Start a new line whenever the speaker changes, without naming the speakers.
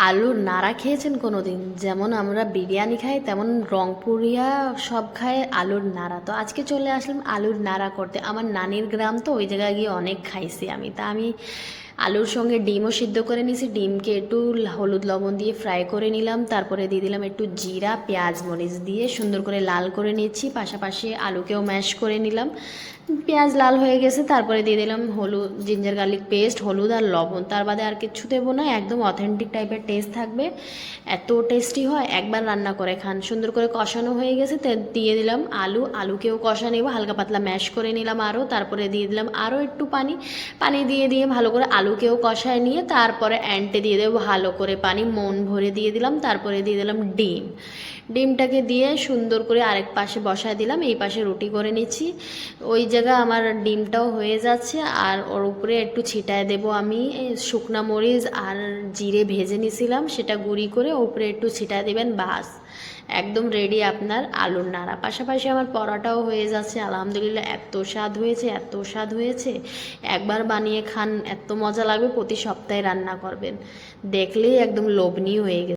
আলুর নাড়া খেয়েছেন কোনো দিন? যেমন আমরা বিরিয়ানি খাই তেমন রংপুরিয়া সব খায় আলুর নাড়া। তো আজকে চলে আসলাম আলুর নাড়া করতে। আমার নানির গ্রাম তো, ওই জায়গায় গিয়ে অনেক খাইছি আমি। তা আমি আলুর সঙ্গে ডিমও সিদ্ধ করে নিয়েছি। ডিমকে একটু হলুদ লবণ দিয়ে ফ্রাই করে নিলাম, তারপরে দিয়ে দিলাম একটু জিরা পেঁয়াজ মরিচ দিয়ে সুন্দর করে লাল করে নিয়েছি। পাশাপাশি আলুকেও ম্যাশ করে নিলাম। পেঁয়াজ লাল হয়ে গেছে, তারপরে দিয়ে দিলাম হলুদ, জিঞ্জার গার্লিক পেস্ট, হলুদ আর লবণ। তার বাদে আর কিচ্ছু দেবো না, একদম অথেন্টিক টাইপের টেস্ট থাকবে। এত টেস্টি হয়, একবার রান্না করে খান। সুন্দর করে কষানো হয়ে গেছে, দিয়ে দিলাম আলুকেও কষা নেবো, হালকা পাতলা ম্যাশ করে নিলাম আরও। তারপরে দিয়ে দিলাম আরও একটু পানি। পানি দিয়ে দিয়ে ভালো করে আলুকেও কষায় নিয়ে তারপরে অ্যান্টে দিয়ে দেবো ভালো করে পানি, মন ভরে দিয়ে দিলাম। তারপরে দিয়ে দিলাম ডিমটাকে দিয়ে সুন্দর করে আরেক পাশে বসায় দিলাম। এই পাশে রুটি করে নিচ্ছি। ওই জায়গা আমার ডিমটাও হয়ে যাচ্ছে, আর ওর উপরে একটু ছিটায় দেব আমি শুকনা মরিচ আর জিরে ভেজে নিয়েছিলাম, সেটা গুঁড়ি করে উপরে একটু ছিটায় দেবেন। বাস, একদম রেডি আপনার আলুর নাড়া। পাশাপাশি আমার পরোটাও হয়ে যাচ্ছে। আলহামদুলিল্লাহ, এত স্বাদ হয়েছে, এত স্বাদ হয়েছে। একবার বানিয়ে খান, এত মজা লাগবে। প্রতি সপ্তাহে রান্না করবেন, দেখলেই একদম লোভনীয় হয়ে গেছে।